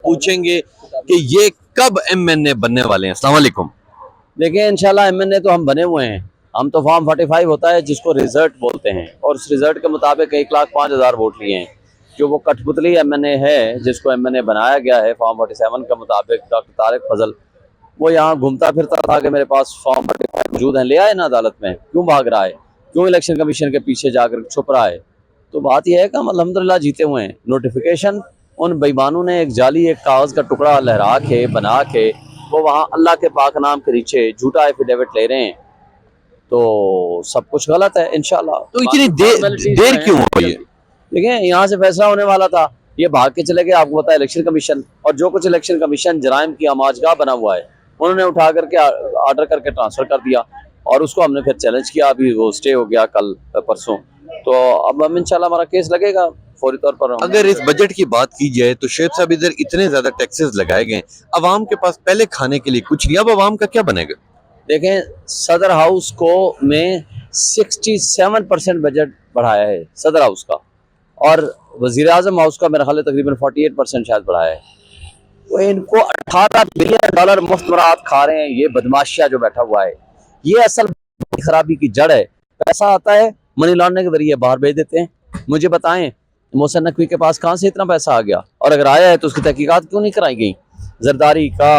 पूछेंगे कि ये कब MNA बनने वाले हैं। अस्सलाम वालेकुम। देखिए इंशाल्लाह एमएनए तो हम बने हुए हैं। हम तो फॉर्म 45 होता है जिसको रिजल्ट बोलते हैं, और उस रिजल्ट के मुताबिक 1,05,000 वोट लिए हैं। जो वो कठपुतली एमएनए है जिसको एमएनए बनाया गया है फॉर्म 47 के मुताबिक, डॉक्टर तारिक फजल, वो यहाँ घूमता फिरता था कि मेरे पास फॉर्म 45 मौजूद है, ले आए ना अदालत में। क्यों भाग रहा है? क्यों इलेक्शन कमीशन के पीछे जाकर छुप रहा है? तो बात यह है कि हम अल्हम्दुलिल्लाह जीते हुए हैं। नोटिफिकेशन उन बेईमानों ने एक जाली, एक कागज़ का टुकड़ा लहरा के बना के वो वहाँ अल्लाह के पाक नाम के नीचे झूठा एफिडेविट ले रहे हैं। तो सब कुछ गलत है इंशाल्लाह। तो इतनी देर क्यों हो ये? देखिए यहाँ से फैसला होने वाला था, ये भाग के चले गए। आपको पता है इलेक्शन कमीशन, और जो कुछ इलेक्शन कमीशन जराइम की आमाजगाह बना हुआ है उन्होंने उठा करके ऑर्डर करके ट्रांसफर कर दिया, और उसको हमने फिर चैलेंज किया। अभी वो स्टे हो गया कल परसों। तो अब हम इंशाल्लाह हमारा केस लगेगा फौरी तौर पर। अगर इस बजट की बात की जाए तो शेख साहब इधर इतने ज्यादा टैक्सेस लगाए गए, अवाम के पास पहले खाने के लिए कुछ नहीं, अब अवाम का क्या बनेगा? देखें, सदर हाउस को में 67% बजट बढ़ाया है सदर हाउस का, और वजीर आजम हाउस का मेरा ख्याल है तकरीबन 48% शायद बढ़ाया है। तो इनको 18 बिलियन डॉलर मुफ्त मुराद खा रहे हैं। ये बदमाशिया जो बैठा हुआ है, ये असल खराबी की जड़ है। पैसा आता है मनी लॉन्ड्रिंग के जरिए बाहर भेज देते हैं। मुझे बताएं मोहसिन नकवी के पास कहाँ से इतना पैसा आ गया, और अगर आया है तो उसकी तहकीकात क्यों नहीं कराई गई? जरदारी का,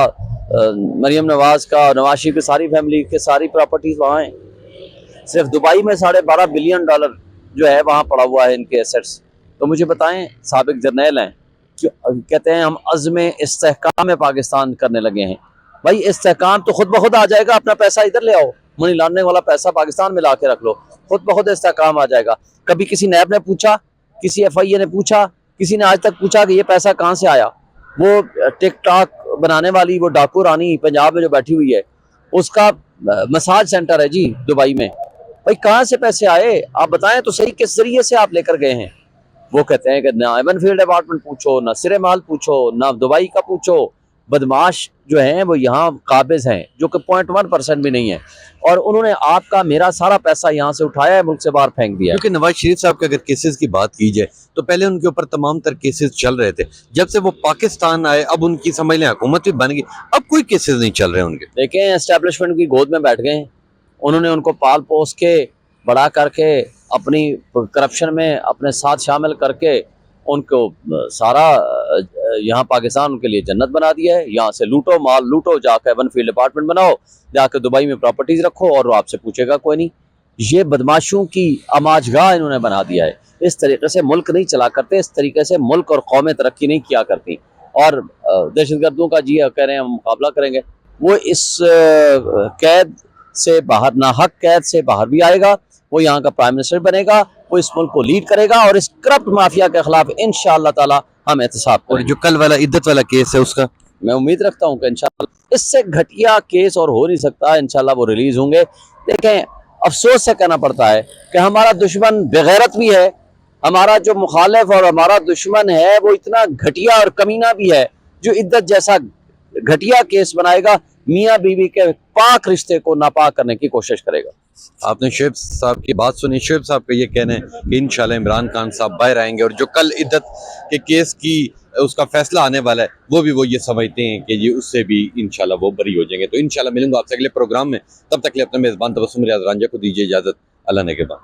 मरियम नवाज का, नवाज शरीफ की सारी फैमिली के सारी प्रॉपर्टीज वहाँ हैं। सिर्फ दुबई में 12.5 बिलियन डॉलर जो है वहाँ पड़ा हुआ है इनके एसेट्स। तो मुझे बताएं, साबिक जर्नैल हैं, कहते हैं हम अज़्म इस्तेहकाम पाकिस्तान करने लगे हैं। भाई इस्तेहकाम तो खुद ब खुद आ जाएगा। अपना पैसा इधर ले आओ, मनी लॉन्ड्रिंग वाला पैसा पाकिस्तान में ला के रख लो, खुद ब खुद इस्तेहकाम आ जाएगा। कभी किसी नैब ने पूछा, किसी FIA ने पूछा, किसी ने आज तक पूछा कि ये पैसा कहाँ से आया? वो टिकटॉक बनाने वाली वो डाकू रानी पंजाब में जो बैठी हुई है, उसका मसाज सेंटर है जी दुबई में। भाई कहाँ से पैसे आए आप बताएं तो सही, किस जरिए से आप लेकर गए हैं? वो कहते हैं कि ना एवन फील्ड अपार्टमेंट पूछो, ना सिरे माल पूछो, ना दुबई का पूछो। बदमाश जो हैं वो यहाँ काबिज हैं, जो कि 0.1% भी नहीं है, और उन्होंने आपका मेरा सारा पैसा यहाँ से उठाया है, मुल्क से बाहर फेंक दिया है। क्योंकि नवाज शरीफ साहब के अगर केसेस की बात की जाए तो पहले उनके ऊपर तमाम तर केसेस चल रहे थे। जब से वो पाकिस्तान आए अब उनकी समझ लें हुकूमत भी बन गई, अब कोई केसेस नहीं चल रहे उनके। देखें, एस्टेब्लिशमेंट की गोद में बैठ गए। उन्होंने उनको पाल पोस के बड़ा करके अपनी करप्शन में अपने साथ शामिल करके उनको सारा यहाँ पाकिस्तान उनके लिए जन्नत बना दिया है। यहाँ से लूटो, माल लूटो, जाकर वन फील्ड अपार्टमेंट बनाओ, जाकर दुबई में प्रॉपर्टीज रखो, और वो आपसे पूछेगा कोई नहीं। ये बदमाशों की आमाजगाह इन्होंने बना दिया है। इस तरीके से मुल्क नहीं चला करते, इस तरीके से मुल्क और कौमें तरक्की नहीं किया करती। और दहशतगर्दों का जी कह रहे हैं हम मुकाबला करेंगे, वो इस कैद से बाहर, नाहक कैद से बाहर भी आएगा। वो यहाँ का प्राइम मिनिस्टर बनेगा, वो इस मुल्क को लीड करेगा, और इस करप्ट माफिया के खिलाफ इंशाअल्लाह ताला हम एहतसाब और जो कल वाला इद्दत वाला केस है उसका मैं उम्मीद रखता हूँ कि इंशाअल्लाह इससे घटिया केस और हो नहीं सकता। इंशाअल्लाह वो रिलीज होंगे। देखें, अफसोस से कहना पड़ता है कि हमारा दुश्मन बेगैरत भी है, हमारा जो मुखालिफ और हमारा दुश्मन है वो इतना घटिया और कमीना भी है, जो इद्दत जैसा घटिया केस बनाएगा, मियाँ बीवी के पाक रिश्ते को नापाक करने की कोशिश करेगा। आपने शुएब साहब की बात सुनी। शुएब साहब का ये कहना है कि इंशाल्लाह इमरान खान साहब बाहर आएंगे, और जो कल इद्दत के केस की उसका फैसला आने वाला है वो ये समझते हैं कि ये उससे भी इंशाल्लाह वो बरी हो जाएंगे। तो इंशाल्लाह मिलूंगा आपसे अगले प्रोग्राम में। तब तक के लिए अपने मेज़बान तबस्सुम रियाज रांझा को दीजिए इजाज़त। अल्लाह ने के बाद।